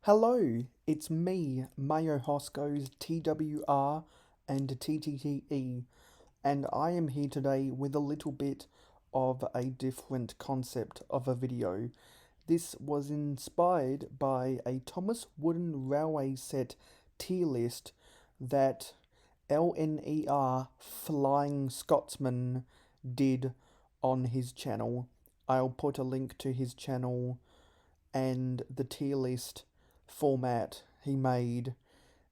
Hello, it's me, Mayo Hosco's TWR and TTTE, and I am here today with a little bit of a different concept of a video. This was inspired by a Thomas Wooden Railway set tier list that LNER Flying Scotsman did on his channel. I'll put a link to his channel and the tier list format he made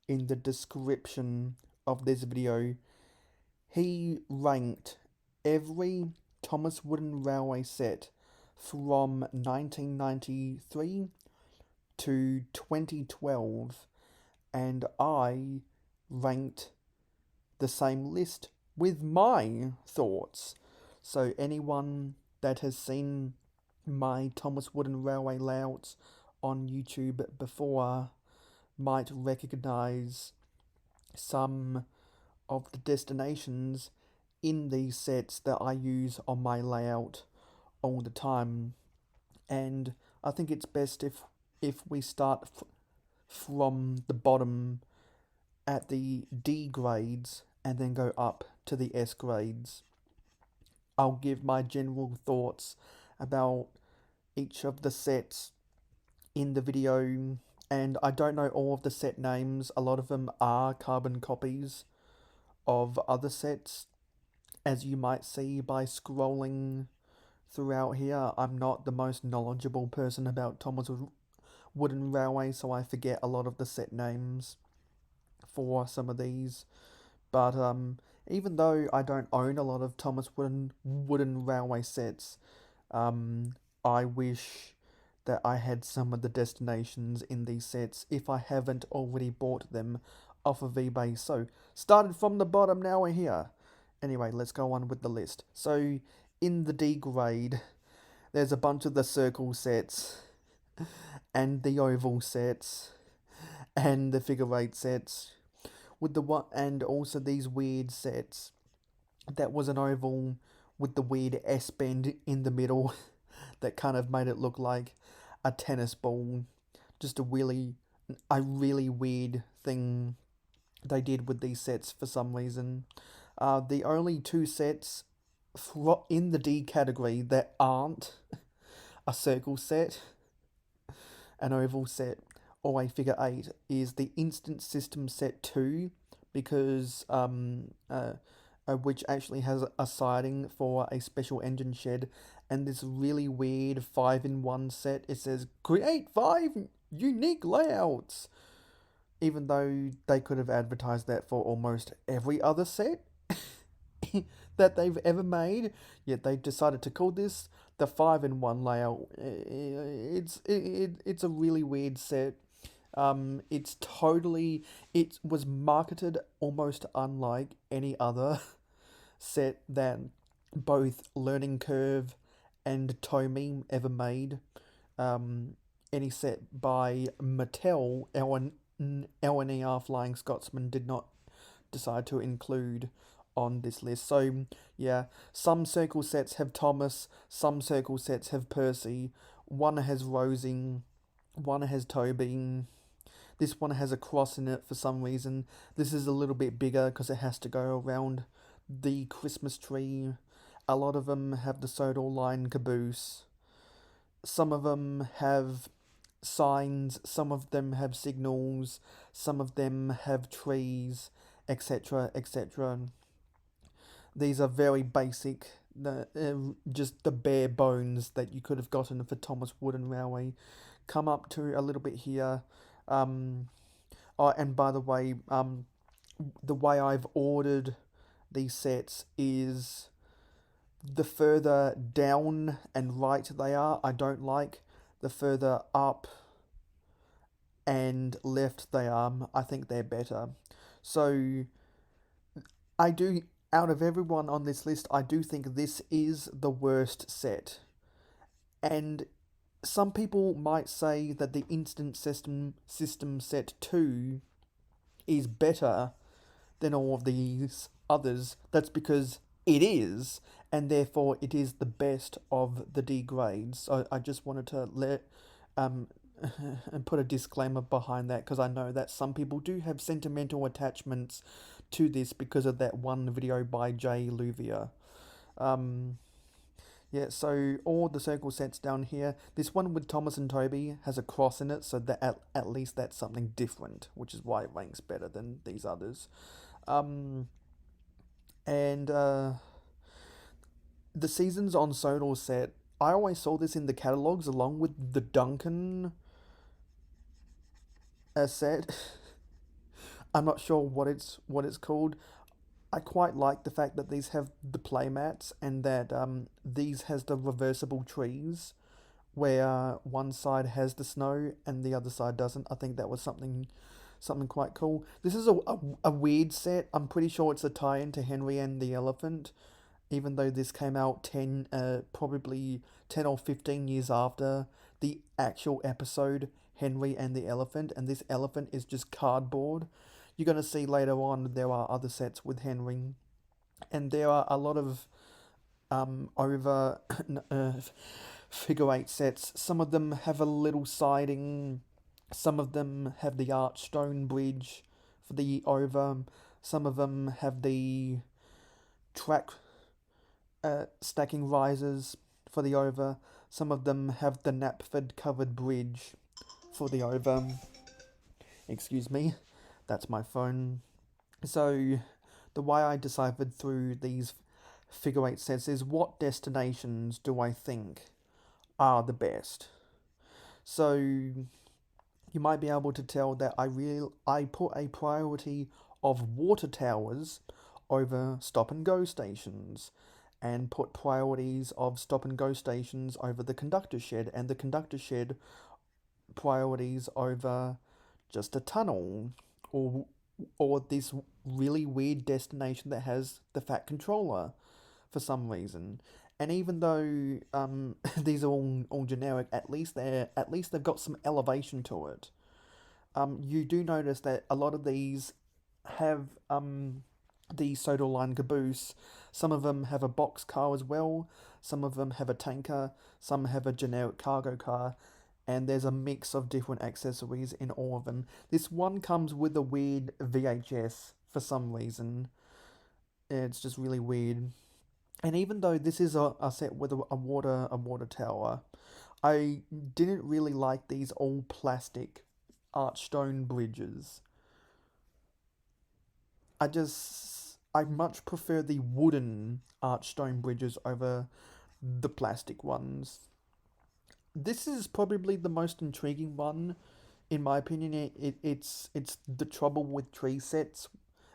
in the description of this video. He ranked every Thomas Wooden Railway set from 1993 to 2012, and I ranked the same list with my thoughts. So anyone that has seen my Thomas Wooden Railway layouts on YouTube before might recognize some of the destinations in these sets that I use on my layout all the time. And I think it's best if we start from the bottom at the D grades and then go up to the S grades. I'll give my general thoughts about each of the sets in the video, and I don't know all of the set names. A lot of them are carbon copies of other sets, as you might see by scrolling throughout here. I'm not the most knowledgeable person about Thomas Wooden Railway, so I forget a lot of the set names for some of these. But even though I don't own a lot of Thomas Wooden Railway sets, I wish that I had some of the destinations in these sets if I haven't already bought them off of eBay. So, started from the bottom, now we're here. Anyway, let's go on with the list. So, in the D grade, there's a bunch of the circle sets, and the oval sets, and the figure eight sets, with the one, and also these weird sets. That was an oval with the weird S bend in the middle that kind of made it look like a tennis ball. Just a really weird thing they did with these sets for some reason. The only two sets in the D category that aren't a circle set, an oval set, or a figure eight is the Instant System Set 2, because which actually has a siding for a special engine shed, and this really weird 5-in-1 set. It says create 5 unique layouts, even though they could have advertised that for almost every other set that they've ever made, yet they decided to call this the 5-in-1 layout. It's a really weird set. It was marketed almost unlike any other set that both Learning Curve and Tomy ever made. Any set by Mattel, LNER Flying Scotsman did not decide to include on this list. So, yeah, some circle sets have Thomas, some circle sets have Percy, one has Rosie, one has Toby. This one has a cross in it for some reason. This is a little bit bigger because it has to go around the Christmas tree. A lot of them have the Sodal line caboose. Some of them have signs, some of them have signals, some of them have trees, etc., etc. These are very basic, just the bare bones that you could have gotten for Thomas Wooden Railway. Come up to a little bit here. Oh, and by the way I've ordered these sets is the further down and right they are, I don't like. The further up and left they are, I think they're better. So I do, out of everyone on this list, I do think this is the worst set. And some people might say that the Instant System Set 2 is better than all of these others. That's because it is, and therefore it is the best of the D grades. So I just wanted to and put a disclaimer behind that, because I know that some people do have sentimental attachments to this because of that one video by Jay Luvier. Um, yeah, so all the circle sets down here. This one with Thomas and Toby has a cross in it, so that at least that's something different, which is why it ranks better than these others. Um, and the Seasons on Sodor set, I always saw this in the catalogs along with the Duncan set. I'm not sure what it's called. I quite like the fact that these have the playmats and that these has the reversible trees where one side has the snow and the other side doesn't. I think that was something quite cool. This is a weird set. I'm pretty sure it's a tie-in to Henry and the Elephant, even though this came out probably 10 or 15 years after the actual episode Henry and the Elephant, and this elephant is just cardboard. You're going to see later on there are other sets with Henry, and there are a lot of over figure eight sets. Some of them have a little siding, some of them have the arch stone bridge for the over, some of them have the track stacking risers for the over, some of them have the Knapford covered bridge for the over. Excuse me, that's my phone. So, the way I deciphered through these figure eight sets is what destinations do I think are the best. So, you might be able to tell that I put a priority of water towers over stop and go stations, and put priorities of stop and go stations over the conductor shed, and the conductor shed priorities over just a tunnel, or this really weird destination that has the fat controller for some reason. And even though these are all generic, at least they've got some elevation to it. You do notice that a lot of these have the Sodor line caboose. Some of them have a box car as well. Some of them have a tanker. Some have a generic cargo car. And there's a mix of different accessories in all of them. This one comes with a weird VHS for some reason. It's just really weird. And even though this is a set with a water tower, I didn't really like these all plastic archstone bridges. I much prefer the wooden archstone bridges over the plastic ones. This is probably the most intriguing one, in my opinion. It's the trouble with tree sets,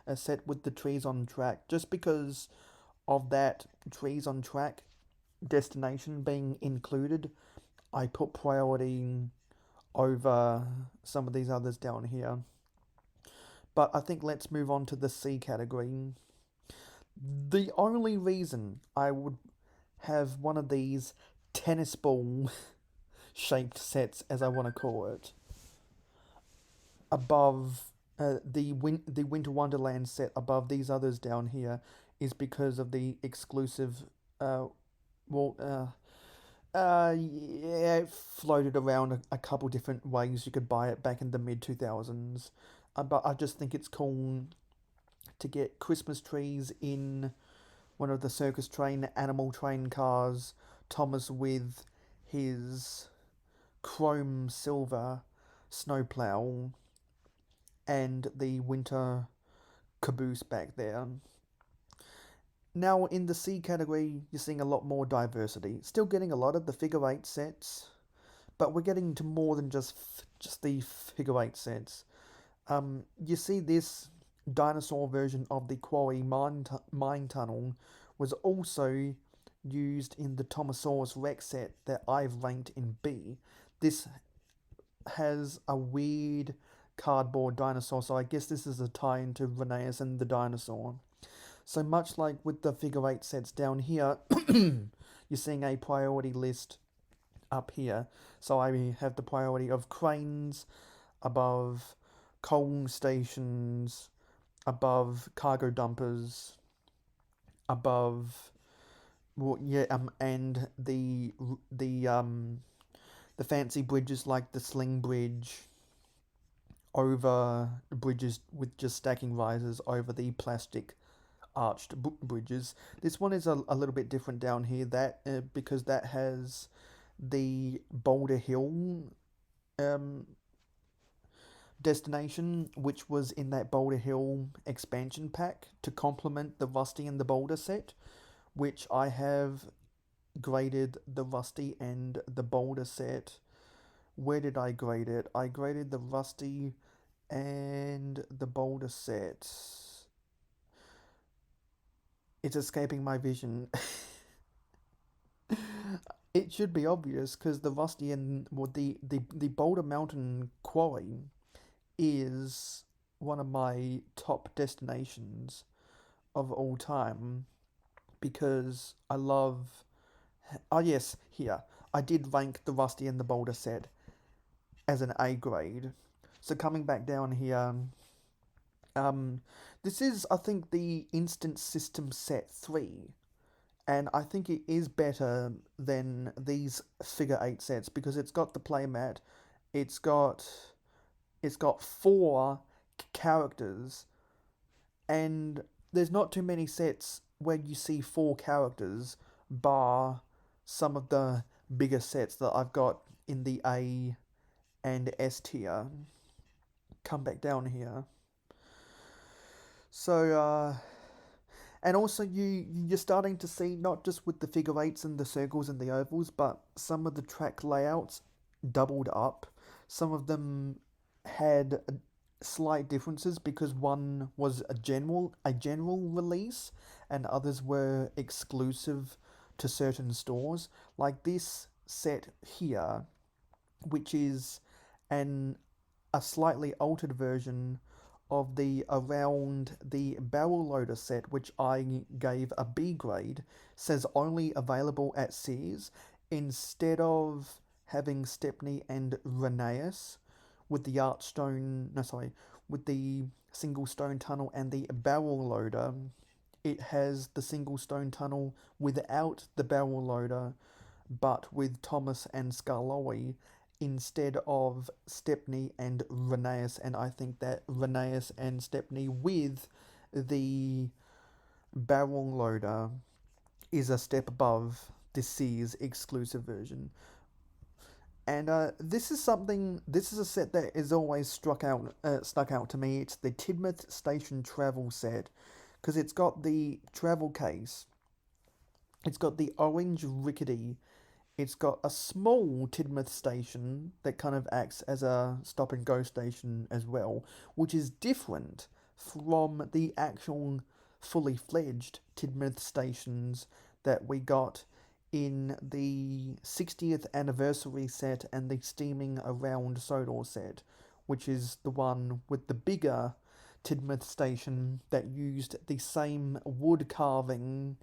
a set with the trees on track, just because of that trees on track destination being included. I put priority over some of these others down here. But I think let's move on to the C category. The only reason I would have one of these tennis ball shaped sets, as I want to call it, above the Winter Wonderland set above these others down here is because of the exclusive well yeah, it floated around a couple different ways you could buy it back in the mid 2000s. But I just think it's cool to get Christmas trees in one of the circus train, animal train cars, Thomas with his chrome silver snowplow, and the winter caboose back there. Now, in the C category, you're seeing a lot more diversity. Still getting a lot of the figure eight sets, but we're getting to more than just the figure eight sets. You see this dinosaur version of the Quarry mine tunnel was also used in the Tomosaurus Rex set that I've ranked in B. This has a weird cardboard dinosaur, so I guess this is a tie into Linnaeus and the dinosaur. So much like with the figure eight sets down here, you're seeing a priority list up here. So I have the priority of cranes above coal stations, above cargo dumpers, above and the the fancy bridges like the Sling Bridge over bridges with just stacking risers over the plastic arched bridges. This one is a little bit different down here, that because that has the Boulder Hill um, destination, which was in that Boulder Hill expansion pack to complement the Rusty and the Boulder set, which I have graded the Rusty and the Boulder set. Where did I grade it? I graded the Rusty and the Boulder set. It's escaping my vision. It should be obvious because the Rusty and well, the Boulder Mountain Quarry is one of my top destinations of all time because I love. Oh, yes, here. I did rank the Rusty and the Boulder set as an A grade. So coming back down here, um, this is, I think, the Instant System Set 3. And I think it is better than these figure 8 sets because it's got the playmat, it's got it's got four characters, and there's not too many sets where you see four characters, bar some of the bigger sets that I've got in the A and S tier. Come back down here. So, and also you're starting to see not just with the figure eights and the circles and the ovals, but some of the track layouts doubled up. Some of them had slight differences because one was a general release and others were exclusive to certain stores. Like this set here, which is an a slightly altered version of the around the barrel loader set, which I gave a B grade, says only available at Sears instead of having Stepney and Rheneas with the archstone. No, sorry, with the single stone tunnel and the barrel loader. It has the single stone tunnel without the barrel loader, but with Thomas and Skarloey instead of Stepney and Rheneas, and I think that Rheneas and Stepney with the barrel loader is a step above the Sears exclusive version. And this is something. This is a set that is always stuck out to me. It's the Tidmouth Station Travel set because it's got the travel case. It's got the orange rickety. It's got a small Tidmouth station that kind of acts as a stop and go station as well, which is different from the actual fully fledged Tidmouth stations that we got in the 60th anniversary set and the Steaming Around Sodor set, which is the one with the bigger Tidmouth station that used the same wood carving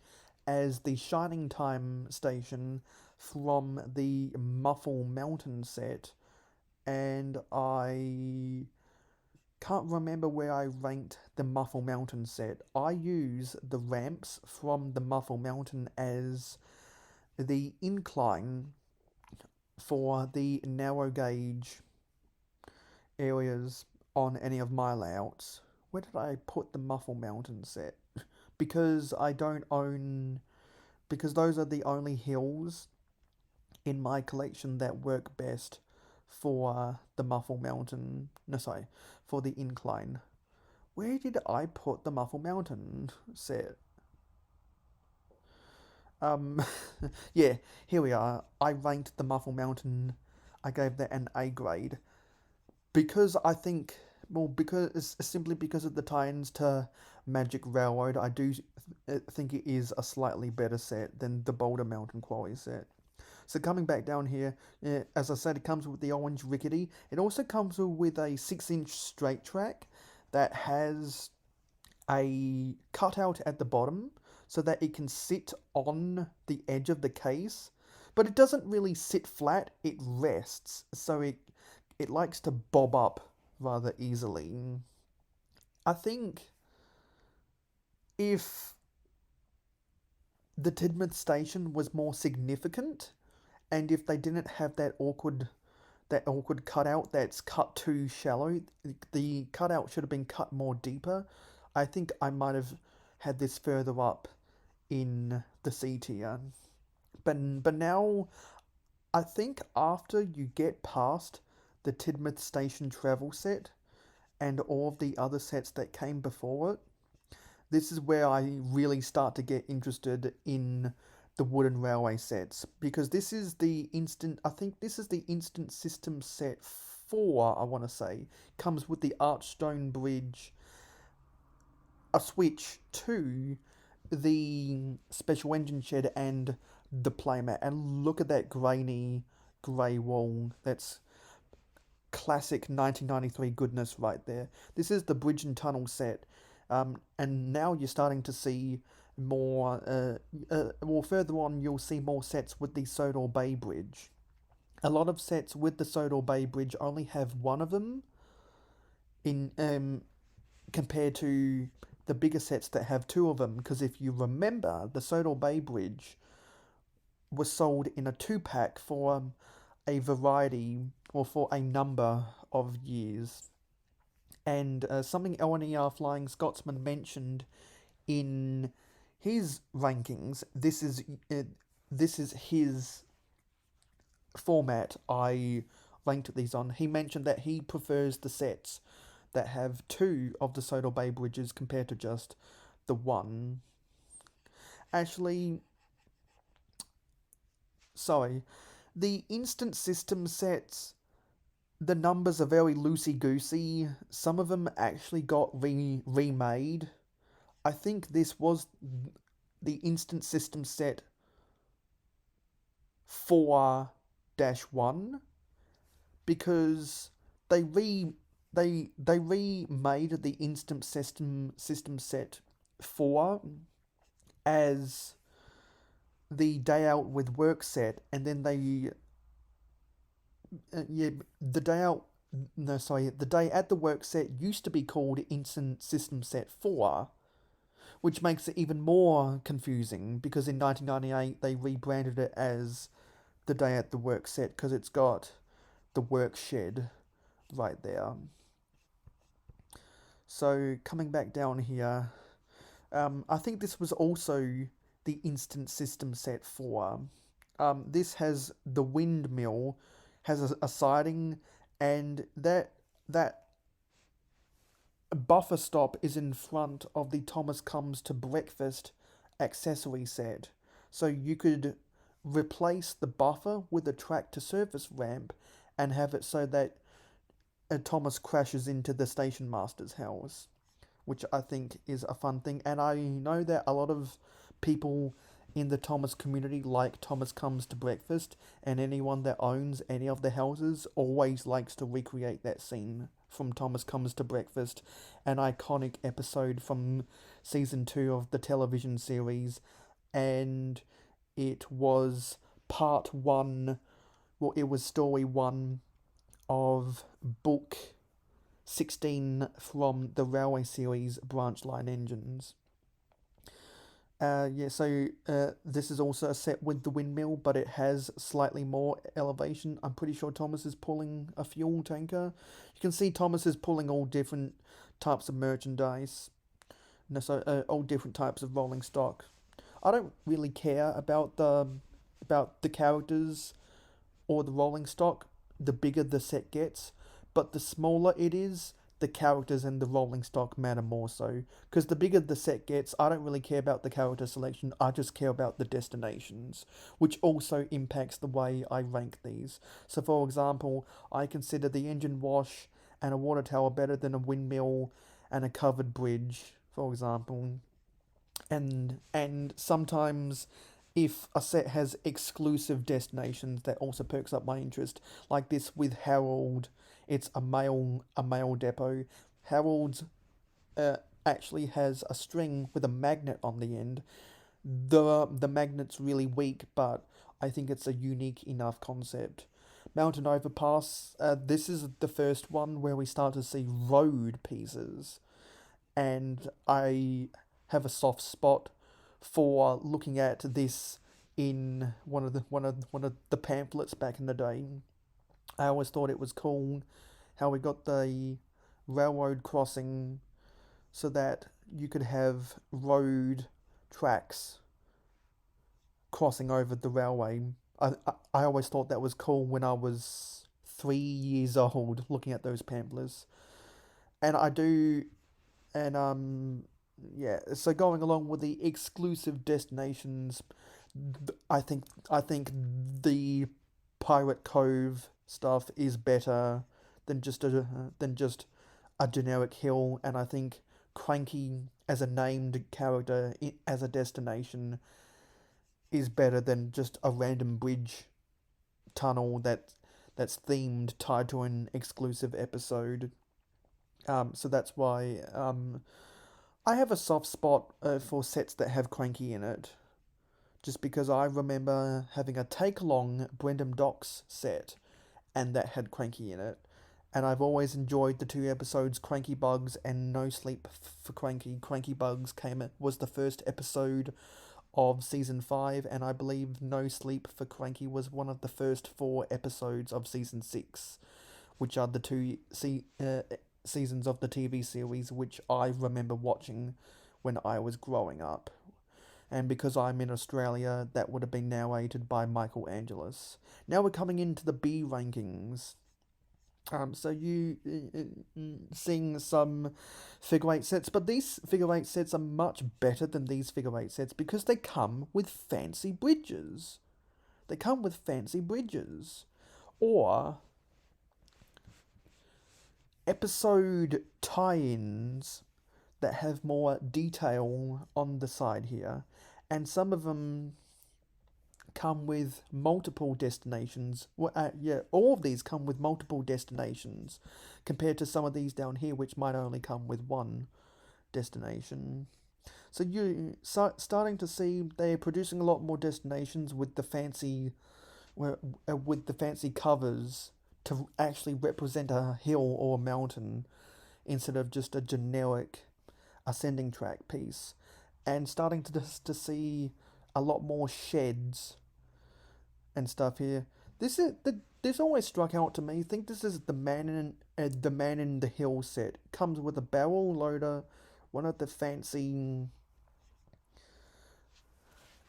as the Shining Time station from the Muffle Mountain set, and I can't remember where I ranked the Muffle Mountain set. I use the ramps from the Muffle Mountain as the incline for the narrow gauge areas on any of my layouts. Where did I put the Muffle Mountain set? Because I don't own. Because those are the only hills in my collection that work best for the Muffle Mountain. No, sorry, for the incline. Where did I put the Muffle Mountain set? Um, yeah, here we are. I ranked the Muffle Mountain. I gave that an A grade because I think, well, because simply because of the tie-ins to Magic Railroad, I do think it is a slightly better set than the Boulder Mountain Quarry set. So coming back down here, as I said, it comes with the orange rickety. It also comes with a 6-inch straight track that has a cutout at the bottom so that it can sit on the edge of the case. But it doesn't really sit flat, it rests, so it likes to bob up rather easily. I think if the Tidmouth station was more significant and if they didn't have that awkward cutout that's cut too shallow, the cutout should have been cut more deeper. I think I might have had this further up in the C tier. But now I think after you get past the Tidmouth Station travel set and all of the other sets that came before it, this is where I really start to get interested in the wooden railway sets, because I think this is the instant system set 4, I want to say, comes with the Archstone Bridge, a switch to the special engine shed and the playmat, and look at that grainy grey wall. That's classic 1993 goodness right there. This is the bridge and tunnel set, and now you're starting to see more. Well, further on, you'll see more sets with the Sodor Bay Bridge. A lot of sets with the Sodor Bay Bridge only have one of them in compared to the bigger sets that have two of them. Because if you remember, the Sodor Bay Bridge was sold in a 2-pack for a variety, or for a number of years. And something LNER Flying Scotsman mentioned in his rankings, this is his format I ranked these on. He mentioned that he prefers the sets that have two of the Sodor Bay bridges compared to just the one. Actually, sorry, the instant system sets, the numbers are very loosey-goosey. Some of them actually got remade. I think this was the instant system set 4-1, because they remade the instant system set 4 as the Day Out with Work set, and then the Day at the Work set used to be called Instant System Set 4, which makes it even more confusing, because in 1998 they rebranded it as the Day at the Work set because it's got the work shed right there. So coming back down here, I think this was also the Instant System Set 4. This has the windmill, has a siding, and that buffer stop is in front of the Thomas Comes to Breakfast accessory set. So you could replace the buffer with a track to surface ramp and have it so that Thomas crashes into the station master's house, which I think is a fun thing. And I know that a lot of people in the Thomas community like Thomas Comes to Breakfast, and anyone that owns any of the houses always likes to recreate that scene from Thomas Comes to Breakfast, an iconic episode from season 2 of the television series. And it was part 1, well, it was story 1 of book 16 from the Railway series Branch Line Engines. This is also a set with the windmill, but it has slightly more elevation. I'm pretty sure Thomas is pulling a fuel tanker. You can see Thomas is pulling all different types of merchandise. All different types of rolling stock. I don't really care about the characters or the rolling stock, the bigger the set gets, but the smaller it is, the characters and the rolling stock matter more so. Because the bigger the set gets, I don't really care about the character selection, I just care about the destinations, which also impacts the way I rank these. So for example, I consider the engine wash and a water tower better than a windmill and a covered bridge, for example. And sometimes, if a set has exclusive destinations, that also perks up my interest. Like this with Harold, it's a mail depot. Harold's actually has a string with a magnet on the end. The magnet's really weak, but I think it's a unique enough concept. Mountain Overpass, this is the first one where we start to see road pieces, and I have a soft spot for looking at this in one of the pamphlets back in the day. I always thought it was cool how we got the railroad crossing so that you could have road tracks crossing over the railway. I always thought that was cool when I was 3 years old looking at those pamphlets. And I do, and yeah, so going along with the exclusive destinations, I think the Pirate Cove stuff is better than just a generic hill, and I think Cranky as a named character as a destination is better than just a random bridge tunnel that's themed tied to an exclusive episode. So that's why I have a soft spot for sets that have Cranky in it, just because I remember having a take along Brendam Docks set and that had Cranky in it. And I've always enjoyed the two episodes Cranky Bugs and No Sleep for Cranky. Cranky Bugs was the first episode of season 5, and I believe No Sleep for Cranky was one of the first 4 episodes of season 6, which are the seasons of the TV series which I remember watching when I was growing up. And because I'm in Australia, that would have been narrated by Michael Angelis. Now we're coming into the B rankings. So you seeing some figure eight sets, but these figure eight sets are much better than these figure eight sets because they come with fancy bridges. They come with fancy bridges, or episode tie-ins that have more detail on the side here, and some of them come with multiple destinations. Yeah, all of these come with multiple destinations compared to some of these down here which might only come with one destination. So you starting to see they're producing a lot more destinations with the fancy covers to actually represent a hill or a mountain instead of just a generic ascending track piece, and starting to see a lot more sheds and stuff here. This always struck out to me. I think this is the Man in the Hill set. Comes with a barrel loader, one of the fancy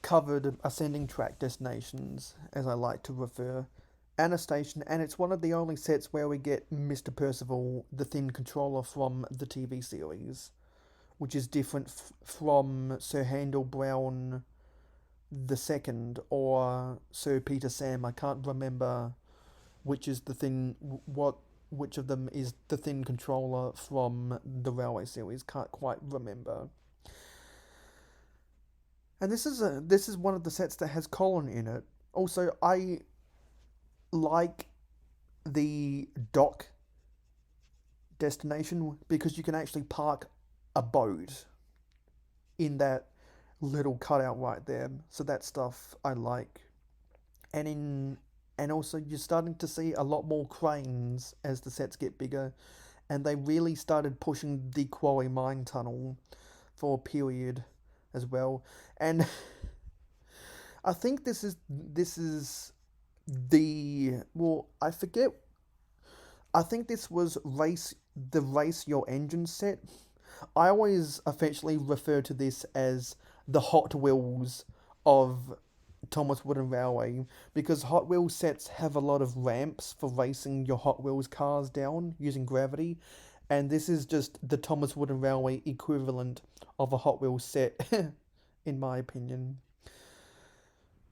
covered ascending track destinations, as I like to refer, and a station, and it's one of the only sets where we get Mr. Percival, the thin controller from the TV series, which is different from Sir Handel Brown the second or Sir Peter Sam. I can't remember which is the thin which of them is the thin controller from the Railway series. Can't quite remember. And this is one of the sets that has Colin in it. Also, I like the dock destination because you can actually park a boat in that little cutout right there. So that stuff I like. And also you're starting to see a lot more cranes as the sets get bigger, and they really started pushing the Quarry Mine Tunnel for a period as well. And I think this is the well, I forget. I think this was race your engine set. I always affectionately refer to this as the Hot Wheels of Thomas Wooden Railway, because Hot Wheels sets have a lot of ramps for racing your Hot Wheels cars down using gravity, and this is just the Thomas Wooden Railway equivalent of a Hot Wheels set, in my opinion.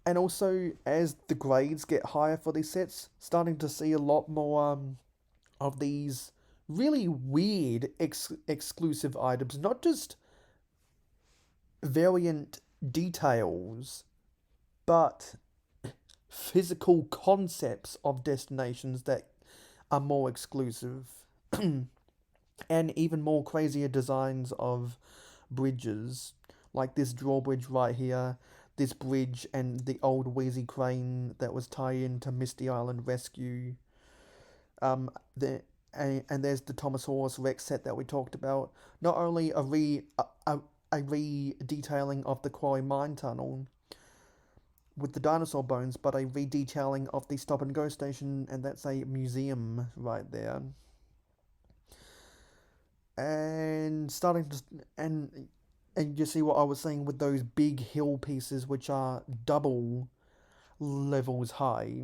And also, as the grades get higher for these sets, starting to see a lot more of these really weird exclusive items, not just variant details, but physical concepts of destinations that are more exclusive, and even more crazier designs of bridges, like this drawbridge right here, this bridge, and the old Wheezy crane that was tied into Misty Island Rescue. And there's the Thomasaurus Rex set that we talked about. Not only a re-detailing of the Quarry Mine Tunnel, with the dinosaur bones, but a redetailing of the stop and go station, and that's a museum right there. And starting to and you see what I was saying with those big hill pieces, which are double levels high.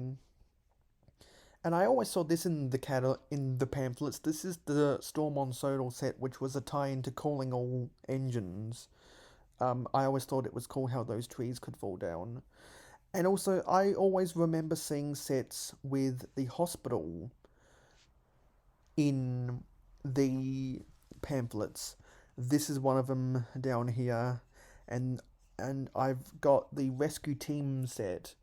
And I always saw this in the pamphlets. This is the Storm on Sodal set, which was a tie-in to Calling All Engines. I always thought it was cool how those trees could fall down. And also, I always remember seeing sets with the hospital in the pamphlets. This is one of them down here, and I've got the rescue team set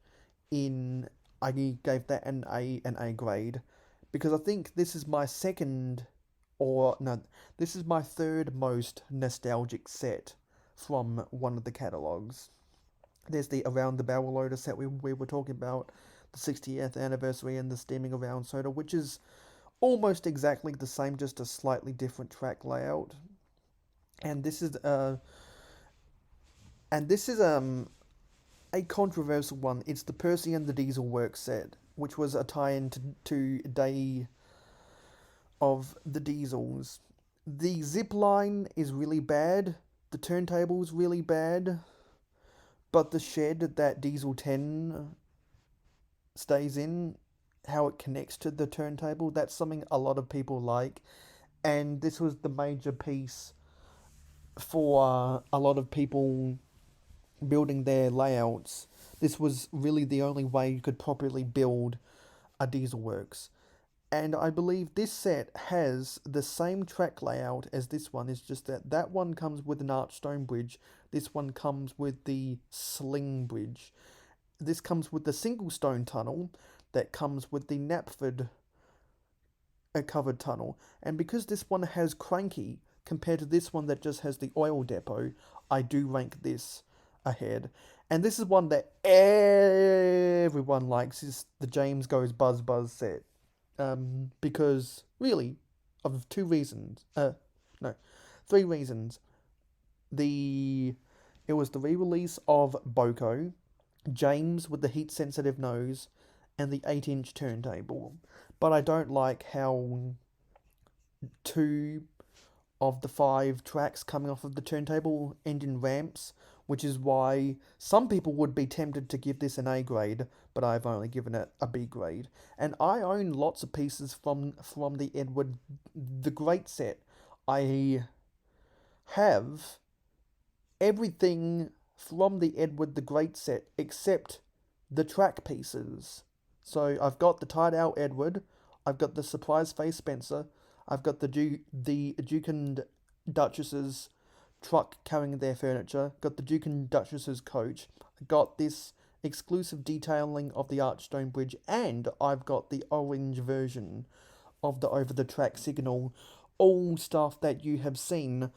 in. I gave that an A grade because I think this is my second, or no, this is my third most nostalgic set from one of the catalogs. There's the Around the Barrel Loader set we were talking about, the 60th anniversary, and the Steaming Around Soda, which is almost exactly the same, just a slightly different track layout. And this is a controversial one. It's the Percy and the Diesel Works set, which was a tie-in to Day of the Diesels. The zip line is really bad. The turntable's really bad. But the shed that Diesel 10 stays in, how it connects to the turntable, that's something a lot of people like. And this was the major piece for a lot of people building their layouts. This was really the only way you could properly build a Diesel Works. And I believe this set has the same track layout as this one. It's just that that one comes with an arched stone bridge. This one comes with the sling bridge. This comes with the single stone tunnel that comes with the Knapford covered tunnel. And because this one has cranky compared to this one that just has the oil depot, I do rank this ahead. And this is one that everyone likes, is the James Goes Buzz Buzz set. Because really, of two reasons. No, three reasons. It was the re-release of Boko, James with the heat-sensitive nose, and the 8-inch turntable. But I don't like how two of the 5 tracks coming off of the turntable end in ramps, which is why some people would be tempted to give this an A grade, but I've only given it a B grade. And I own lots of pieces from the Edward the Great set. I have everything from the Edward the Great set except the track pieces. So I've got the Tied Out Edward, I've got the Surprise Face Spencer, I've got the Duke and Duchess's truck carrying their furniture, got the Duke and Duchess's coach, got this exclusive detailing of the Archstone Bridge, and I've got the orange version of the over-the-track signal, all stuff that you have seen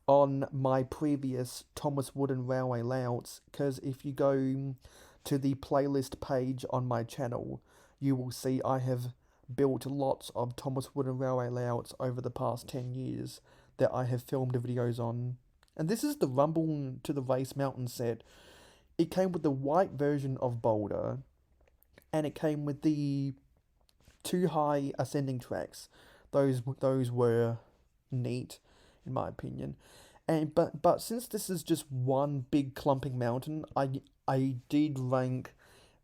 on my previous Thomas Wooden Railway layouts, because if you go to the playlist page on my channel, you will see I have built lots of Thomas Wooden Railway layouts over the past 10 years that I have filmed videos on. And this is the Rumble to the Race Mountain set. It came with the white version of Boulder, and it came with the 2 high ascending tracks. Those were neat, in my opinion. And but since this is just one big clumping mountain, I did rank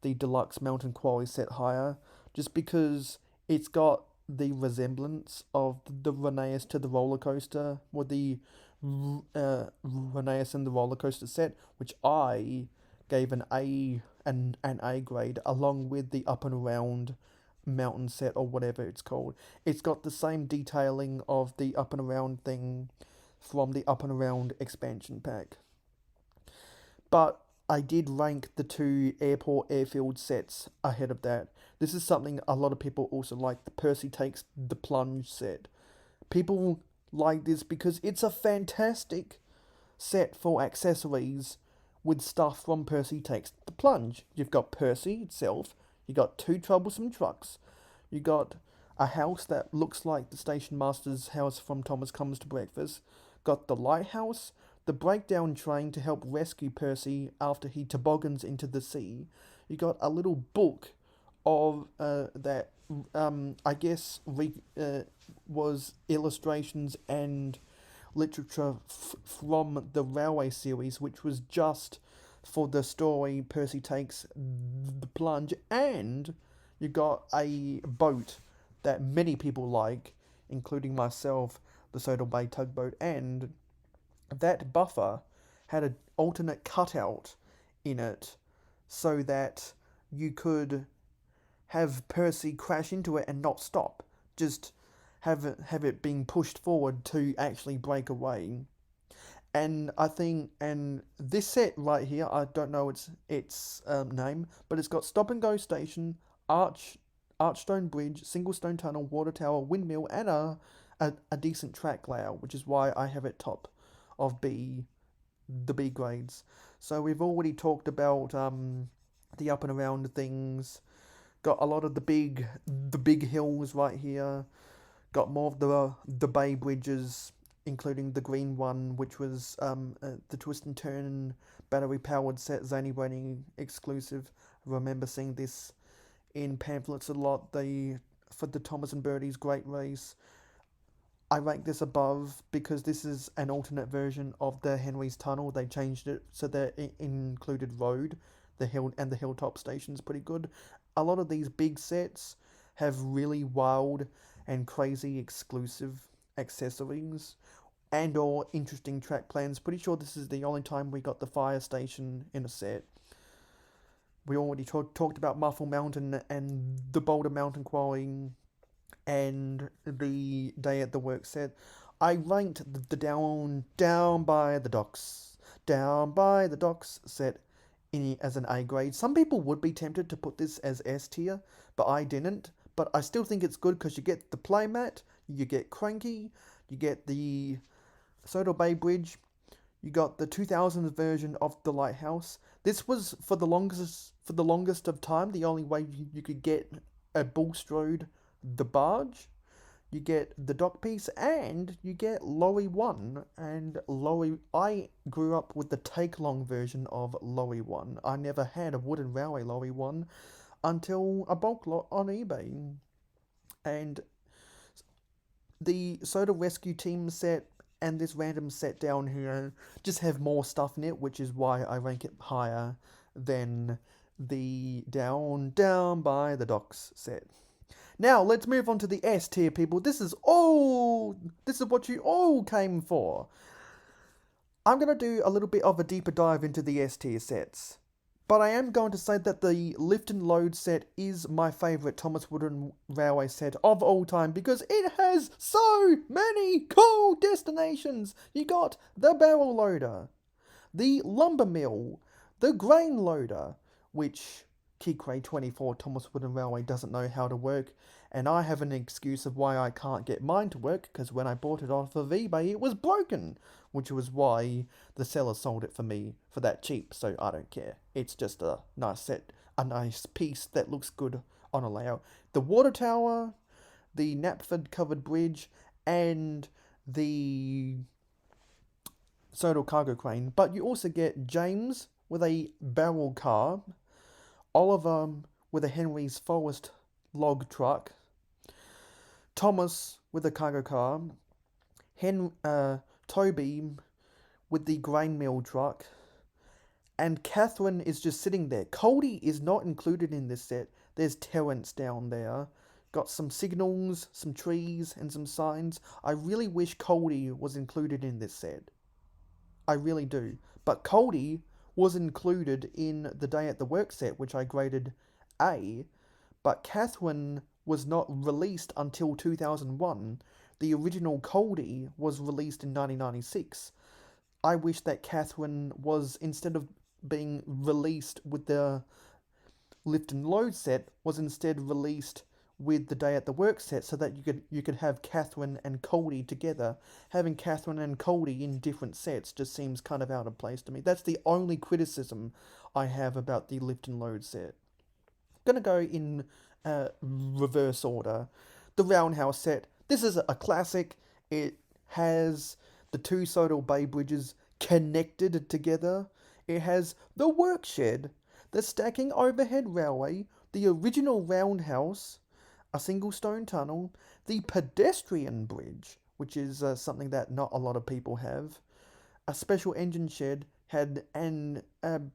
the deluxe mountain quality set higher, just because it's got the resemblance of the Rheneas to the roller coaster, or the Rheneas and the roller coaster set, which I gave an A grade, along with the Up and Around mountain set, or whatever it's called. It's got the same detailing of the Up and Around thing from the Up and Around expansion pack. But I did rank the 2 airport airfield sets ahead of that. This is something a lot of people also like, the Percy Takes the Plunge set. People like this because it's a fantastic set for accessories with stuff from Percy Takes the Plunge. You've got Percy itself, you got 2 troublesome trucks, you got a house that looks like the station master's house from Thomas Comes to Breakfast, got the lighthouse, the breakdown train to help rescue Percy after he toboggans into the sea. You got a little book of that I guess was illustrations and literature from the Railway series, which was just for the story Percy takes the plunge, and you got a boat that many people like, including myself, the Sodal Bay tugboat, and that buffer had an alternate cutout in it so that you could have Percy crash into it and not stop. Just have it being pushed forward to actually break away. And I think, and this set right here, I don't know its name, but it's got stop and go station, archstone bridge, single stone tunnel, water tower, windmill, and a decent track layout, which is why I have it top of the B grades. So we've already talked about the up and around things. Got a lot of the big hills right here. Got more of the bay bridges, including the green one, which was the twist and turn battery powered set, Zany Brady exclusive. I remember seeing this in pamphlets a lot. For the Thomas and Birdie's Great Race. I rank this above because this is an alternate version of the Henry's Tunnel. They changed it so that it included road, the hill, and the hilltop station's pretty good. A lot of these big sets have really wild and crazy exclusive accessories and or interesting track plans. Pretty sure this is the only time we got the fire station in a set. We already talked about Muffle Mountain and the Boulder Mountain Quarry and the Day at the Work set. I ranked the down by the docks set as an A grade. Some people would be tempted to put this as S tier, but I didn't. But I still think it's good because you get the playmat, you get Cranky, you get the Sodal Bay Bridge, you got the 2000s version of the Lighthouse. This was for the longest of time the only way you could get a Bulstrode the barge. You get the dock piece and you get Lorry 1. And I grew up with the take-long version of Lorry 1. I never had a wooden railway Lorry 1 until a bulk lot on eBay. And the Soda Rescue Team set and this random set down here just have more stuff in it, which is why I rank it higher than the down by the docks set. Now, let's move on to the S tier, people. This is what you all came for. I'm going to do a little bit of a deeper dive into the S tier sets. But I am going to say that the Lift and Load set is my favourite Thomas Wooden Railway set of all time because it has so many cool destinations. You got the Barrel Loader, the Lumber Mill, the Grain Loader, which Kikray 24 Thomas Wooden Railway doesn't know how to work, and I have an excuse of why I can't get mine to work, because when I bought it off of eBay it was broken, which was why the seller sold it for me for that cheap, so I don't care. It's just a nice set, a nice piece that looks good on a layout. The Water Tower, the Knapford Covered Bridge, and the Sodal Cargo Crane, but you also get James with a barrel car, Oliver with a Henry's Forest log truck, Thomas with a cargo car, Toby with the grain mill truck, and Catherine is just sitting there. Coldy is not included in this set. There's Terence down there. Got some signals, some trees, and some signs. I really wish Coldy was included in this set. I really do. But Coldy was included in the Day at the Work set, which I graded A, but Catherine was not released until 2001. The original Coldy was released in 1996. I wish that Catherine was, instead of being released with the Lift and Load set, was instead released with the Day at the Work set, so that you could have Catherine and Coldy together. Having Catherine and Coldy in different sets just seems kind of out of place to me. That's the only criticism I have about the Lift and Load set. Gonna go in reverse order. The Roundhouse set. This is a classic. It has the two Sodal Bay bridges connected together. It has the workshed, the stacking overhead railway, the original roundhouse, a single stone tunnel, the pedestrian bridge, which is something that not a lot of people have, a special engine shed had and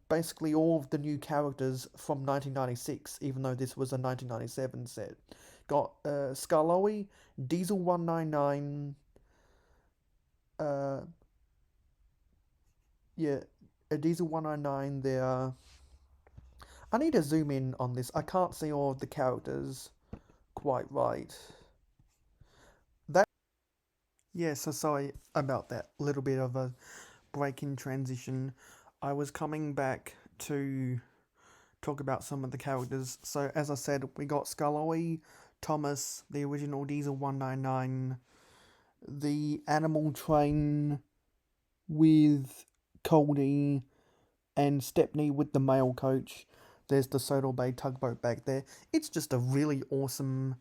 basically all of the new characters from 1996, even though this was a 1997 set. Got Skarloey, Diesel 199, uh, yeah, a Diesel 199 there. I need to zoom in on this. I can't see all of the characters quite right. That Yeah, so sorry about that little bit of a break in transition. I was coming back to talk about some of the characters. So as I said, we got Skarloey, Thomas, the original Diesel 199, the Animal Train with Coldy, and Stepney with the mail coach. There's the Sodal Bay tugboat back there. It's just a really awesome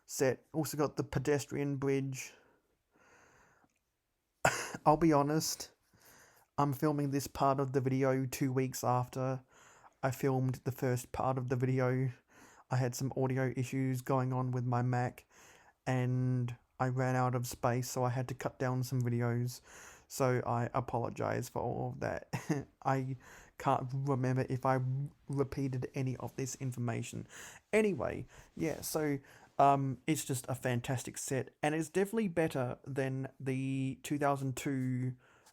set. Also got the pedestrian bridge. I'll be honest, I'm filming this part of the video 2 weeks after I filmed the first part of the video. I had some audio issues going on with my Mac and I ran out of space, so I had to cut down some videos. So I apologize for all of that. I can't remember if I repeated any of this information. Anyway, yeah, so it's just a fantastic set, and it's definitely better than the 2002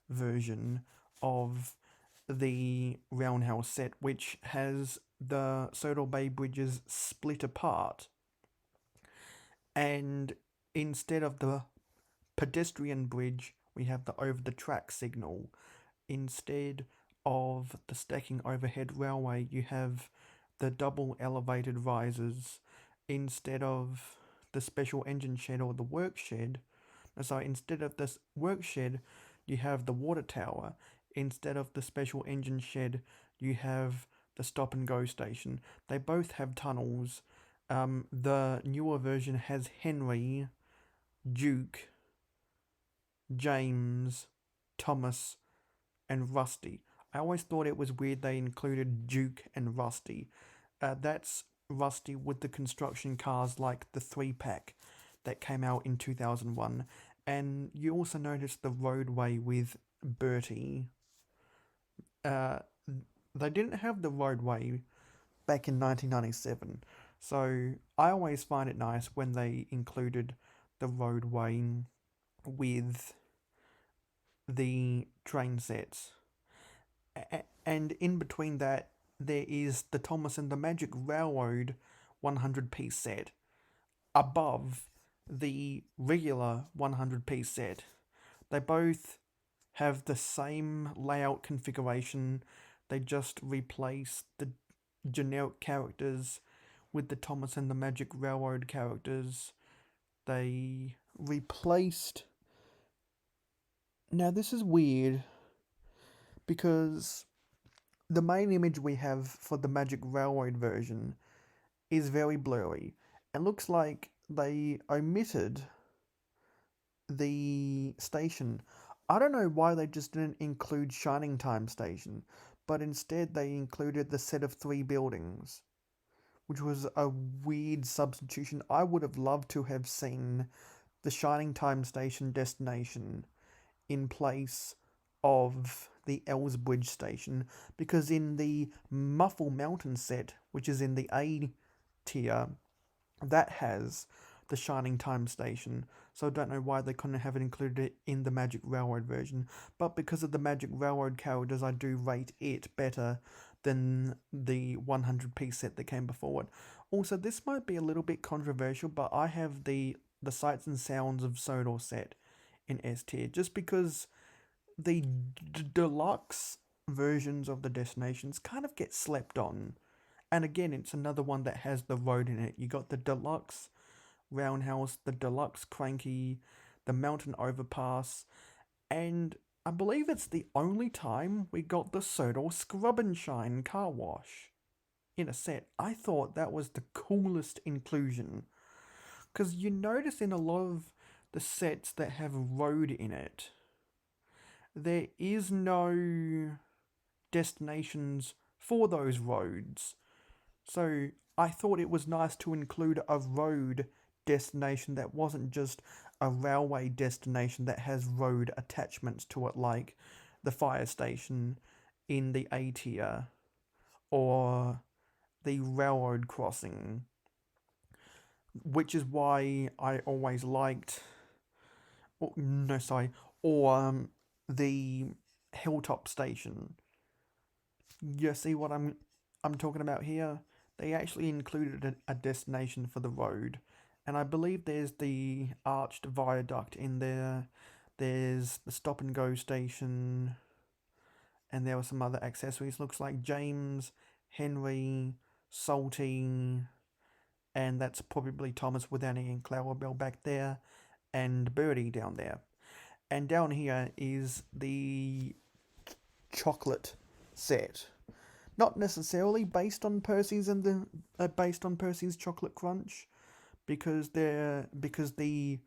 version of the Roundhouse set, which has the Sodal Bay bridges split apart. And instead of the pedestrian bridge, we have the over the track signal. Instead of the stacking overhead railway, you have the double elevated risers. Instead of the special engine shed or the work shed, instead of this work shed, you have the water tower. Instead of the special engine shed, you have the stop and go station. They both have tunnels. The newer version has Henry, Duke, James, Thomas, and Rusty. I always thought it was weird they included Duke and Rusty. That's Rusty with the construction cars like the 3-pack that came out in 2001. And you also notice the roadway with Bertie. Uh, they didn't have the roadway back in 1997. So I always find it nice when they included the roadway with the train sets. And in between that, there is the Thomas and the Magic Railroad 100-piece set above the regular 100-piece set. They both have the same layout configuration. They just replace the generic characters with the Thomas and the Magic Railroad characters. They replaced. Now, this is weird because the main image we have for the Magic Railroad version is very blurry. It looks like they omitted the station. I don't know why they just didn't include Shining Time Station, but instead they included the set of 3 buildings, which was a weird substitution. I would have loved to have seen the Shining Time Station destination in place of the Elsbridge station, because in the Muffle Mountain set, which is in the A tier, that has the Shining Time Station, so I don't know why they couldn't have it included in the Magic Railroad version, but because of the Magic Railroad characters, I do rate it better than the 100-piece set that came before it. Also, this might be a little bit controversial, but I have the Sights and Sounds of Sodor set in S tier, just because the deluxe versions of the destinations kind of get slept on. And again, it's another one that has the road in it. You got the deluxe roundhouse, the deluxe cranky, the mountain overpass, and I believe it's the only time we got the Sodor Scrub and Shine car wash in a set. I thought that was the coolest inclusion, because you notice in a lot of the sets that have road in it, there is no destinations for those roads. So I thought it was nice to include a road destination that wasn't just a railway destination that has road attachments to it, like the fire station in the A tier or the railroad crossing, which is why I always liked, or, no, sorry, or the hilltop station. You see what I'm talking about here? They actually included a destination for the road, and I believe there's the arched viaduct in there. There's the stop and go station, and there were some other accessories. Looks like James, Henry, Salty, and that's probably Thomas with Annie and Clarabelle back there, and Birdie down there. And down here is the chocolate set. Not necessarily based on Percy's and the based on Percy's chocolate crunch, because the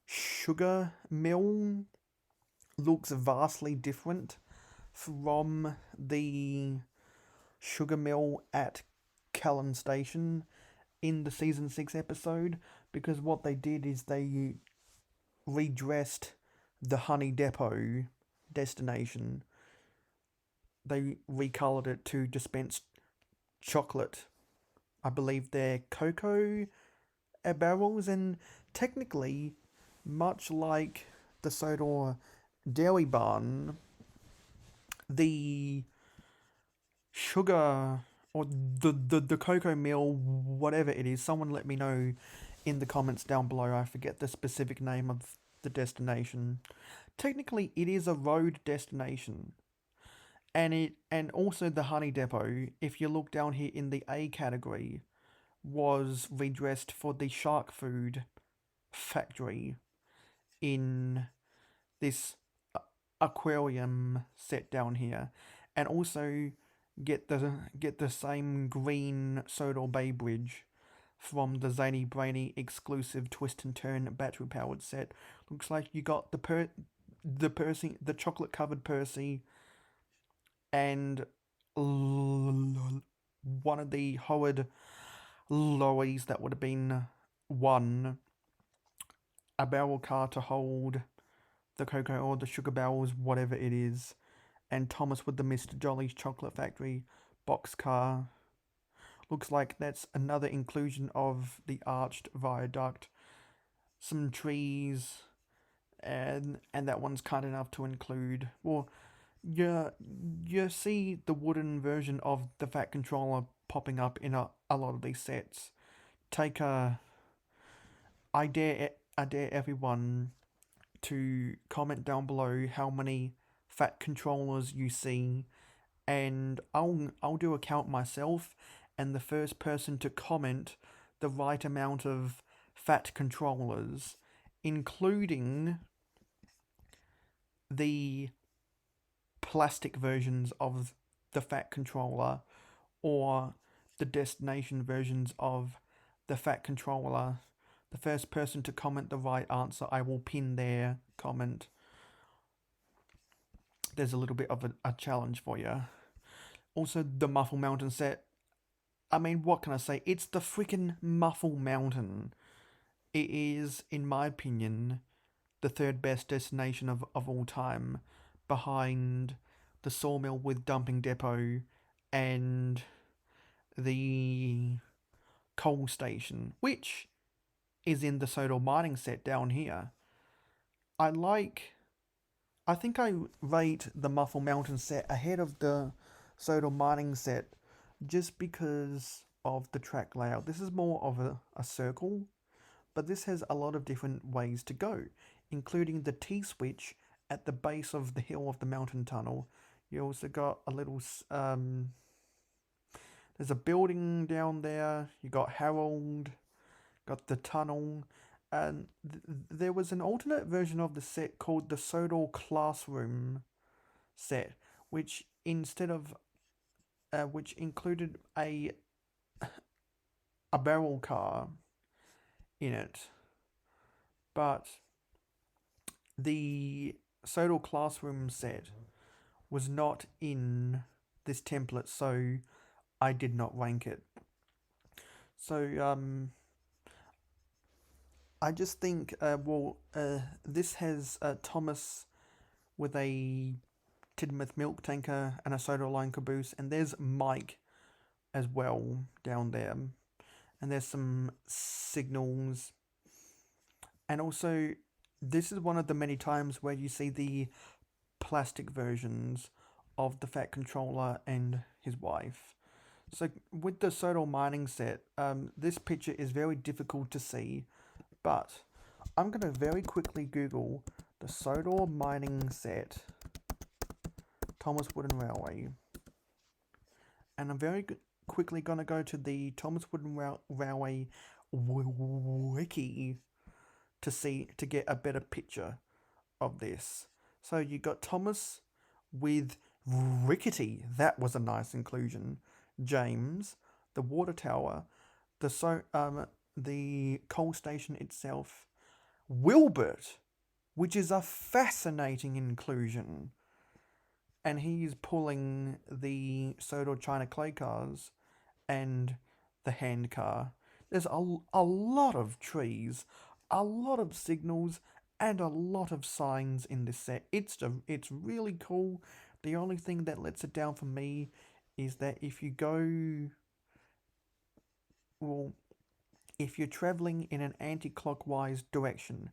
sugar mill looks vastly different from the sugar mill at Callan Station in the season 6 episode, because what they did is they redressed the Honey Depot destination. They recolored it to dispense chocolate. I believe they're cocoa barrels, and technically, much like the Sodor Dairy Barn, the sugar or the cocoa mill, whatever it is, someone let me know in the comments down below. I forget the specific name of the destination. Technically, it is a road destination. And also the Honey Depot, if you look down here in the A category, was redressed for the shark food factory in this aquarium set down here, and also get the same green Sodor Bay Bridge from the Zany Brainy exclusive twist and turn battery powered set. Looks like you got the chocolate covered Percy, and one of the horrid lorries that would have been one, a barrel car to hold the cocoa or the sugar barrels, whatever it is, and Thomas with the Mr. Jolly's Chocolate Factory boxcar. Looks like that's another inclusion of the arched viaduct, some trees, and that one's kind enough to include. Well, you see the wooden version of the Fat Controller popping up in a lot of these sets. Take a I dare everyone to comment down below how many Fat Controllers you see, and I'll do a count myself, and the first person to comment the right amount of Fat Controllers, including the plastic versions of the Fat Controller or the destination versions of the Fat Controller, the first person to comment the right answer, I will pin their comment. There's a little bit of a challenge for you. Also, the Muffle Mountain set. I mean, what can I say? It's the freaking Muffle Mountain. It is, in my opinion, the third best destination of all time, behind the sawmill with dumping depot and the coal station, which is in the Sodor mining set down here. I think I rate the Muffle Mountain set ahead of the Sodor mining set just because of the track layout. This is more of a circle, but this has a lot of different ways to go, including the T-switch at the base of the hill of the mountain tunnel. You also got a little, there's a building down there, you got Harold, got the tunnel, and there was an alternate version of the set called the Sodor Classroom set, which which included a barrel car in it, but the Sodal Classroom set was not in this template, so I did not rank it. So I just think, this has Thomas with a Tidmouth milk tanker and a soda line caboose, and there's Mike as well down there, and there's some signals, and also this is one of the many times where you see the plastic versions of the Fat Controller and his wife. So with the Sodal mining set, this picture is very difficult to see, but I'm going to very quickly Google the Sodal mining set Thomas Wooden Railway, and I'm very quickly going to go to the Thomas Wooden Railway wiki to get a better picture of this. So you got Thomas with Rickety, that was a nice inclusion. James, the water tower, the coal station itself, Wilbert, which is a fascinating inclusion, and he's pulling the Sodor China clay cars and the hand car. There's a lot of trees, a lot of signals, and a lot of signs in this set. It's really cool. The only thing that lets it down for me is that if you're traveling in an anti-clockwise direction,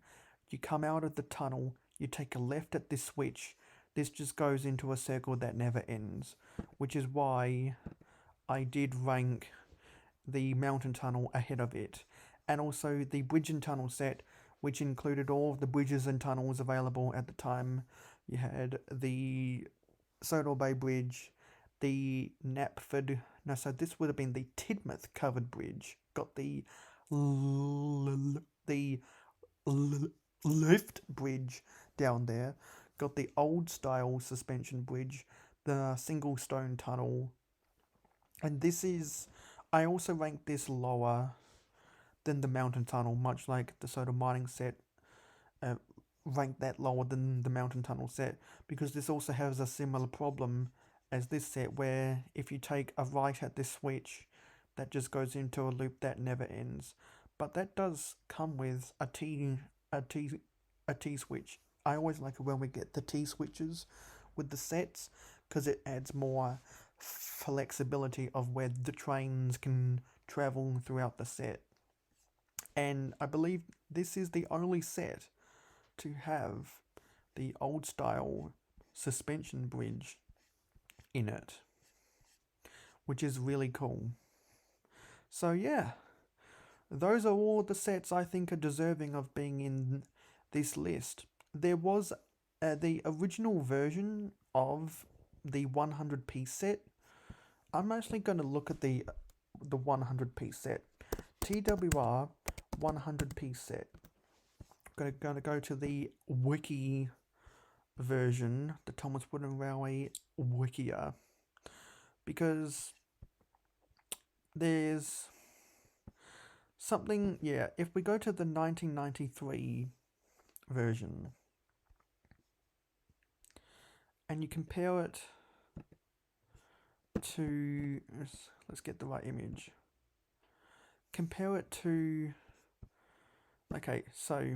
you come out of the tunnel, you take a left at this switch, this just goes into a circle that never ends, which is why I did rank the mountain tunnel ahead of it. And also the bridge and tunnel set, which included all of the bridges and tunnels available at the time. You had the Sodor Bay Bridge, the Knapford, no, so this would have been the Tidmouth covered bridge. Got the lift bridge down there. Got the old style suspension bridge, the single stone tunnel. And this is, I also ranked this lower than the mountain tunnel, much like the Sodor mining set ranked that lower than the mountain tunnel set, because this also has a similar problem as this set, where if you take a right at this switch, that just goes into a loop that never ends. But that does come with a T switch. I always like it when we get the T switches with the sets, because it adds more flexibility of where the trains can travel throughout the set. And I believe this is the only set to have the old style suspension bridge in it, which is really cool. So yeah, those are all the sets I think are deserving of being in this list. There was the original version of the 100-piece set. I'm actually going to look at the 100-piece set. TWR 100-piece set. Going to go to the wiki version, the Thomas Wooden Railway Wikia, because there's something, yeah, if we go to the 1993 version and you compare it to, let's get the right image, compare it to, okay, so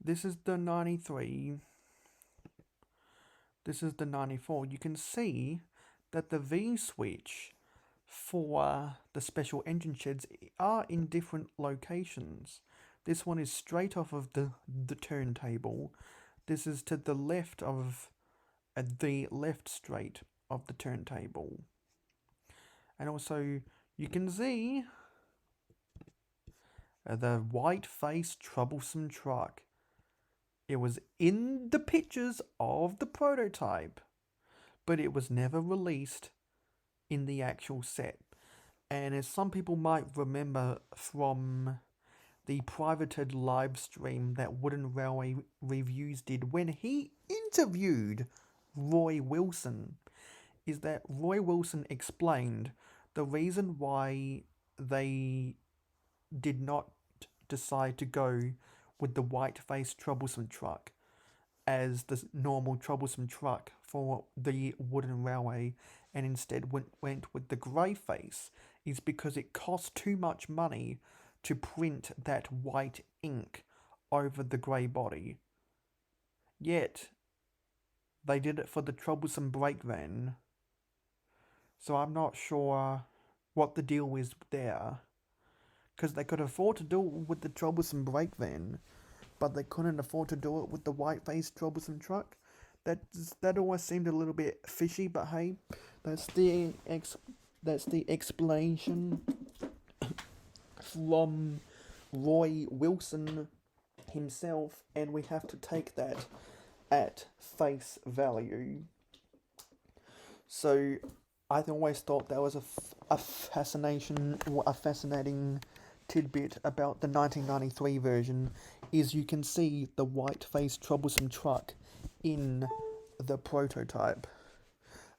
this is the 93, this is the 94. You can see that the V switch for the special engine sheds are in different locations. This one is straight off of the turntable. This is to the left of the left straight of the turntable. And also you can see the white-faced troublesome truck. It was in the pictures of the prototype, but it was never released in the actual set. And as some people might remember from the privated live stream that Wooden Railway Reviews did when he interviewed Roy Wilson, is that Roy Wilson explained the reason why they did not decide to go with the white-faced troublesome truck as the normal troublesome truck for the wooden railway and instead went with the grey face is because it cost too much money to print that white ink over the grey body. Yet, they did it for the troublesome brake van. So I'm not sure what the deal is there. Because they could afford to do it with the troublesome brake van, but they couldn't afford to do it with the white-faced troublesome truck. That always seemed a little bit fishy, but hey, that's the explanation from Roy Wilson himself, and we have to take that at face value. So I've always thought that was a fascinating tidbit about the 1993 version is you can see the white-faced troublesome truck in the prototype.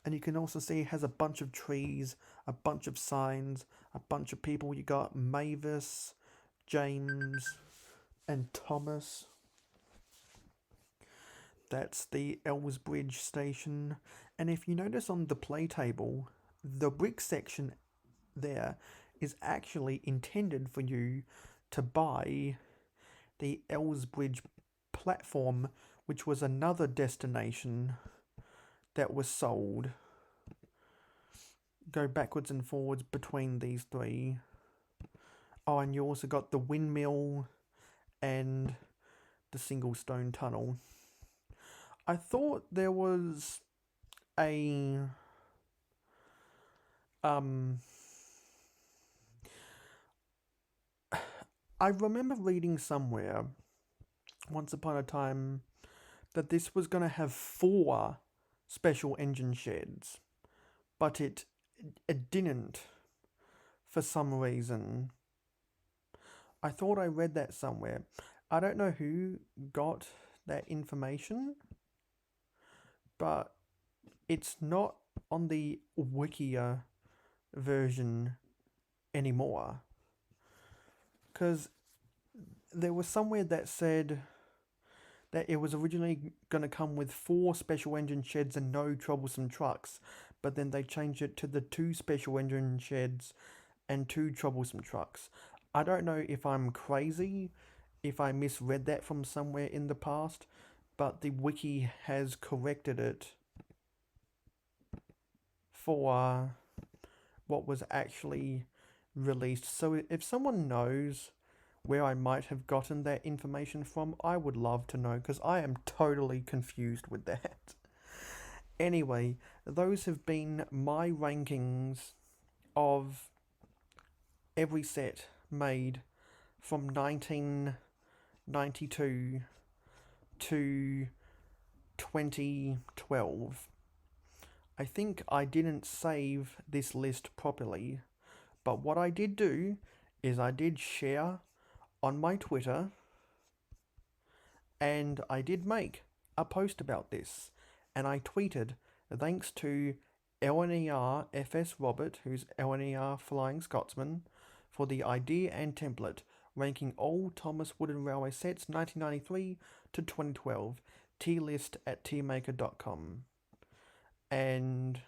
And you can also see it has a bunch of trees, a bunch of signs, a bunch of people. You got Mavis, James, and Thomas. That's the Elsbridge station. And if you notice on the play table, the brick section there is actually intended for you to buy the Elsbridge platform, which was another destination that was sold. Go backwards and forwards between these three. Oh, and you also got the windmill and the single stone tunnel. I thought there was a I remember reading somewhere once upon a time that this was going to have 4 special engine sheds, but it didn't for some reason. I thought I read that somewhere. I don't know who got that information, but it's not on the Wikia version anymore. Because there was somewhere that said that it was originally going to come with 4 special engine sheds and no troublesome trucks, but then they changed it to the 2 special engine sheds and 2 troublesome trucks. I don't know if I'm crazy, if I misread that from somewhere in the past, but the wiki has corrected it for what was actually released. So if someone knows where I might have gotten that information from, I would love to know, because I am totally confused with that. Anyway, those have been my rankings of every set made from 1992 to 2012. I think I didn't save this list properly, but what I did do is I did share on my Twitter, and I did make a post about this, and I tweeted, thanks to LNER FS Robert, who's LNER Flying Scotsman, for the idea and template, ranking all Thomas Wooden Railway sets 1993 to 2012, T-list at tmaker.com. And